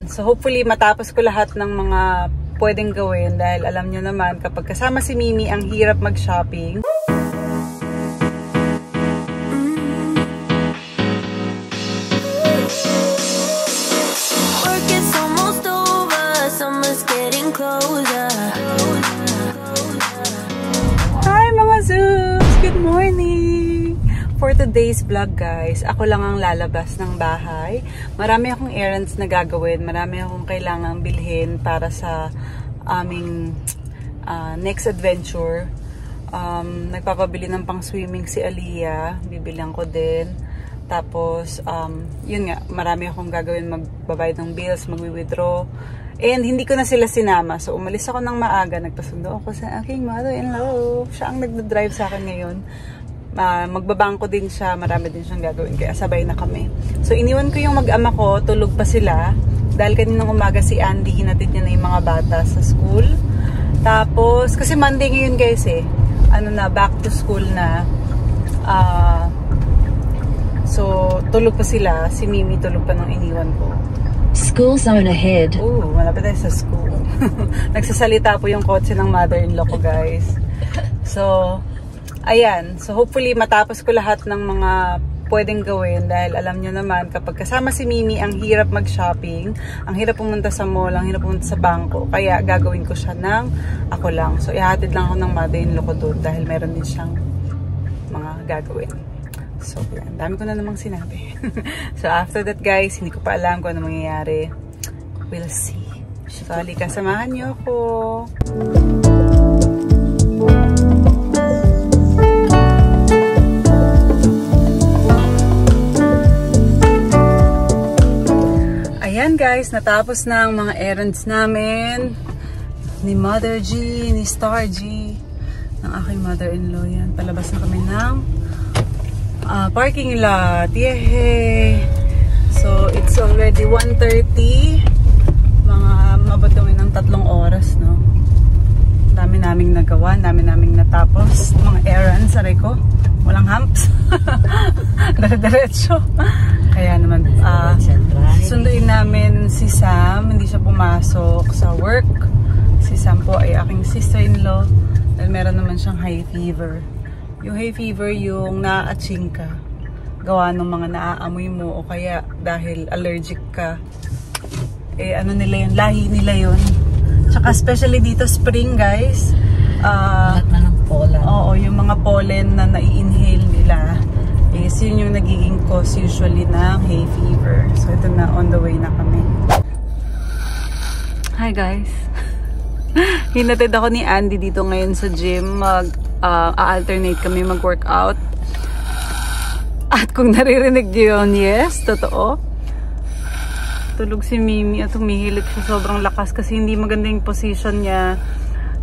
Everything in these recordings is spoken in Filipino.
So hopefully matapos ko lahat ng mga pwedeng gawin dahil alam nyo naman kapag kasama si Mimi ang hirap mag-shopping. Hi mga Zeus! Good morning! For today's vlog guys, ako lang ang lalabas ng bahay. Marami akong errands na gagawin, marami akong kailangang bilhin para sa aming next adventure. Nagpapabili ng pang swimming si Aliyah, bibilang ko din. Tapos, yun nga, marami akong gagawin, magbabayad ng bills, magwi-withdraw. And hindi ko na sila sinama. So, umalis ako ng maaga. Nagpasundo ako sa aking mother-in-law. Siya ang nagdadrive sa akin ngayon. Magbabangko din siya. Marami din siyang gagawin. Kaya sabay na kami. So, iniwan ko yung mag-ama ko. Tulog pa sila. Dahil kaninang umaga si Andy, hinatid niya na yung mga bata sa school. Tapos, kasi Monday ngayon guys eh. Back to school na. So, tulog pa sila. Si Mimi tulog pa nung iniwan ko. School zone ahead. Malapit tayo sa school. Nagsasalita po yung kotse ng mother-in-law ko, guys. So, ayan. So, hopefully, matapos ko lahat ng mga pwedeng gawin dahil alam nyo naman, kapag kasama si Mimi, ang hirap mag-shopping, ang hirap pumunta sa mall, ang hirap pumunta sa bangko. Kaya, gagawin ko siya ng ako lang. So, ihatid lang ako ng mother-in-law ko doon dahil meron din siyang mga gagawin. So, yan. Dami ko na namang sinabi. So, after that, guys, hindi ko pa alam kung ano mangyayari. We'll see. So, halika, samahan niyo ako. Ayan, guys. Natapos na ang mga errands namin. Ni Mother G, ni Star G, ng aking mother-in-law. Yan. Palabas na kami ng parking lot. Yehey! So, it's already 1:30. Mga mabatuin ng 3 oras, no? Dami naming nagawa, dami naming natapos. Mga errands, saray ko. Walang humps. Dire-diretso. Kaya naman, sunduin namin si Sam. Hindi siya pumasok sa work. Si Sam po ay aking sister-in-law. Dahil meron naman siyang high fever. Yung hay fever, yung naa-aching ka. Gawa ng mga naaamoy mo o kaya dahil allergic ka. Ano nila yun? Lahi nila yun. Tsaka especially dito spring, guys. Lahat na ng pollen. Oo, yung mga pollen na nai-inhale nila. Yun yung nagiging cause usually ng hay fever. So ito na, on the way na kami. Hi guys. Hinatid ako ni Andy dito ngayon sa gym. A-alternate kami mag-workout. At kung naririnig niyo yun, yes, totoo. Tulog si Mimi at humihilit siya sobrang lakas kasi hindi maganda yung position niya.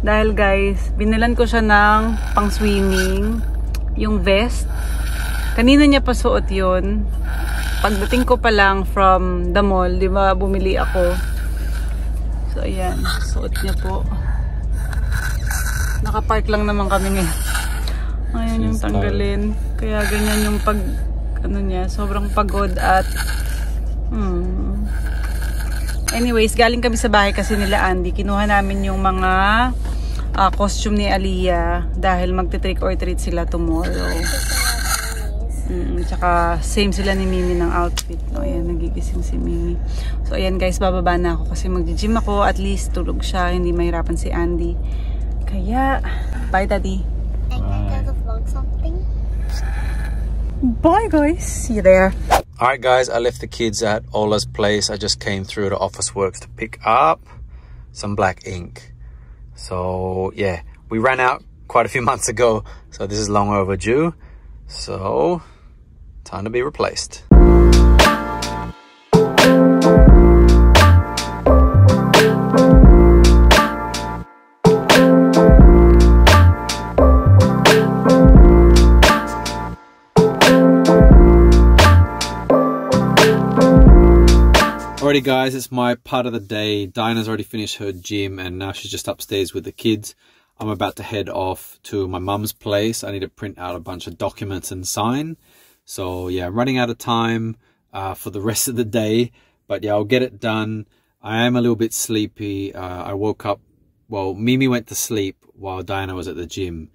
Dahil guys, binilan ko siya ng pang-swimming, yung vest. Kanina niya pa suot yun. Pagdating ko pa lang from the mall, di ba, bumili ako. So ayan, suot niya po. Nakapark lang naman kami ngayon. Ngayon yung tanggalin. Kaya ganyan yung pag, niya, sobrang pagod at anyways, galing kami sa bahay kasi nila Andy. Kinuha namin yung mga costume ni Aliyah dahil magte-trick or treat sila tomorrow. Tsaka same sila ni Mimi ng outfit. No? Ayan, nagigising si Mimi. So ayan guys, bababa na ako kasi mag-gym ako. At least tulog siya, hindi mahirapan si Andy. Kaya, bye daddy. And you're gonna vlog something? Bye guys, see you there. Alright guys, I left the kids at Ola's place. I just came through to Officeworks to pick up some black ink. So yeah, we ran out quite a few months ago, so this is long overdue. So, time to be replaced. Alrighty guys, it's my part of the day. Dinah's already finished her gym and now she's just upstairs with the kids. I'm about to head off to my mum's place. I need to print out a bunch of documents and sign. So yeah, I'm running out of time for the rest of the day. But yeah, I'll get it done. I am a little bit sleepy. I woke up, well, Mimi went to sleep while Diana was at the gym.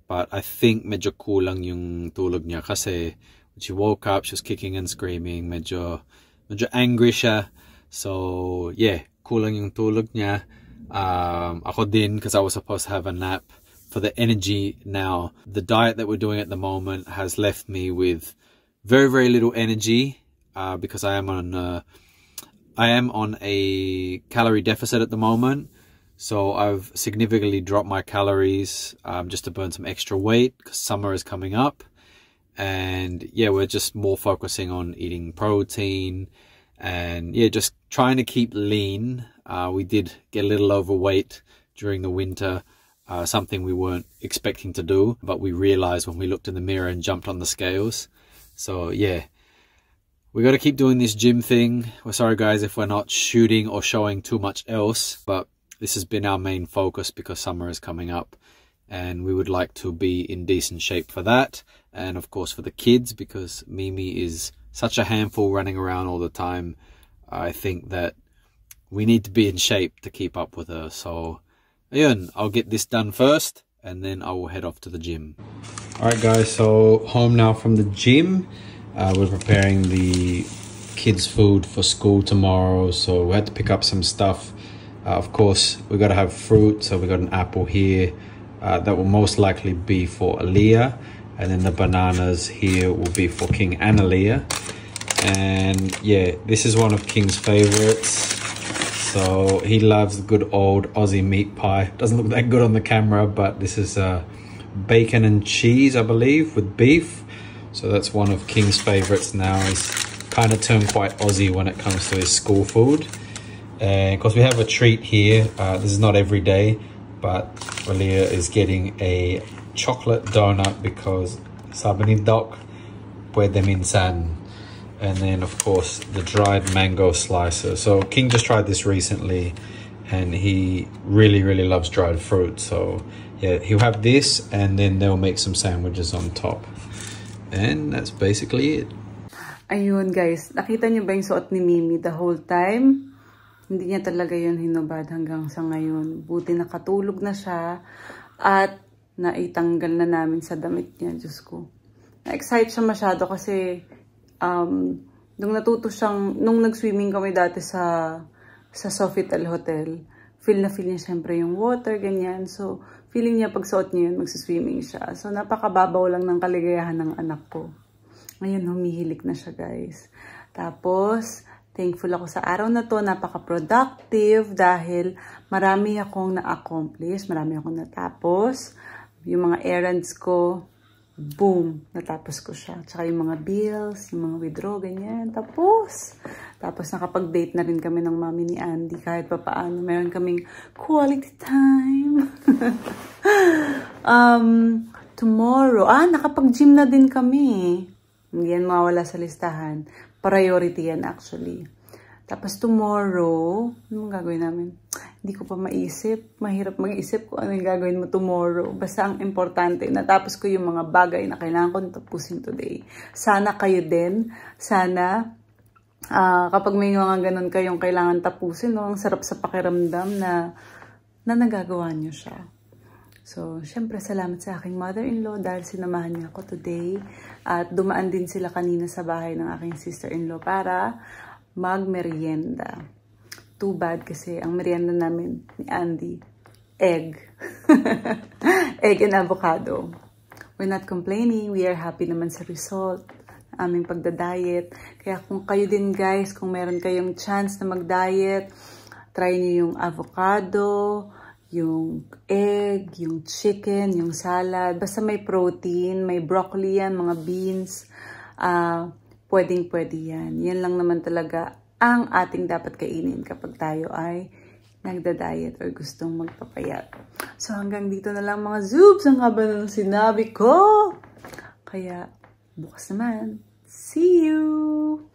But I think medyo kulang yung tulog niya kasi when she woke up, she was kicking and screaming. Medyo angry siya. So, yeah, kulang yung tulog niya. Ako din, because I was supposed to have a nap. For the energy now, the diet that we're doing at the moment has left me with very, very little energy because I am on a calorie deficit at the moment. So I've significantly dropped my calories just to burn some extra weight because summer is coming up. And yeah, we're just more focusing on eating protein and yeah, just trying to keep lean. We did get a little overweight during the winter, something we weren't expecting to do, but we realized when we looked in the mirror and jumped on the scales. So yeah, we got to keep doing this gym thing. We're sorry guys if we're not shooting or showing too much else, but this has been our main focus because summer is coming up and we would like to be in decent shape for that. And of course for the kids, because Mimi is such a handful running around all the time. I think that we need to be in shape to keep up with her. So ayun, I'll get this done first and then I will head off to the gym. Alright guys, so home now from the gym. We're preparing the kids' food for school tomorrow, so we had to pick up some stuff. Of course, we got to have fruit, so we got an apple here that will most likely be for Aaliyah, and then the bananas here will be for King and Aaliyah. And yeah, this is one of King's favorites. So he loves the good old Aussie meat pie. Doesn't look that good on the camera, but this is bacon and cheese, I believe, with beef. So that's one of King's favorites now. He's kind of turned quite Aussie when it comes to his school food. And of course we have a treat here. This is not every day, but Aaliyah is getting a chocolate donut because sabi ni Doc, puede minsan. And then of course the dried mango slicer. So King just tried this recently and he really, really loves dried fruit. So yeah, he'll have this and then they'll make some sandwiches on top. And that's basically it. Ayun guys, nakita niyo ba yung suot ni Mimi the whole time? Hindi niya talaga yun hinubad hanggang sa ngayon. Buti nakatulog na siya at naitanggal na namin sa damit niya. Diyos ko. Na-excite siya masyado kasi nung natuto siyang, nung nag-swimming kami dati sa Sofitel Hotel, feel niya syempre yung water, ganyan. So, feeling niya pag suot niya yun, magsiswimming siya. So, napakababaw lang ng kaligayahan ng anak ko. Ngayon, humihilik na siya, guys. Tapos, thankful ako sa araw na to. Napaka-productive dahil marami akong na-accomplish. Marami akong natapos. Yung mga errands ko, boom, natapos ko siya. Tsaka yung mga bills, yung mga withdraw, ganyan. Tapos nakapag-date na rin kami ng mami ni Andy. Kahit pa paano, meron kaming quality time. Tomorrow, nakapag-gym na din kami. Hindi yan mawala sa listahan. Priority yan actually. Tapos tomorrow, anong gagawin namin? Hindi ko pa maisip. Mahirap mag-isip kung ano yung gagawin mo tomorrow. Basta ang importante, natapos ko yung mga bagay na kailangan ko tapusin today. Sana kayo din. Sana, kapag may mga ganun kayong kailangan tapusin, no, ang sarap sa pakiramdam na nagagawa nyo siya. So, syempre, salamat sa aking mother-in-law dahil sinamahan niya ako today. At dumaan din sila kanina sa bahay ng aking sister-in-law para mag-merienda. Too bad kasi ang merienda namin ni Andy, egg. Egg and avocado. We're not complaining. We are happy naman sa result ng aming pagda-diet. Kaya kung kayo din guys, kung meron kayong chance na mag-diet, try niyo yung avocado, yung egg, yung chicken, yung salad. Basta may protein, may broccoli yan, mga beans. Pwedeng-pwede yan. Yan lang naman talaga ang ating dapat kainin kapag tayo ay nagda-diet or gustong magpapayat. So hanggang dito na lang mga zoobs ang haba ng sinabi ko. Kaya bukas naman. See you!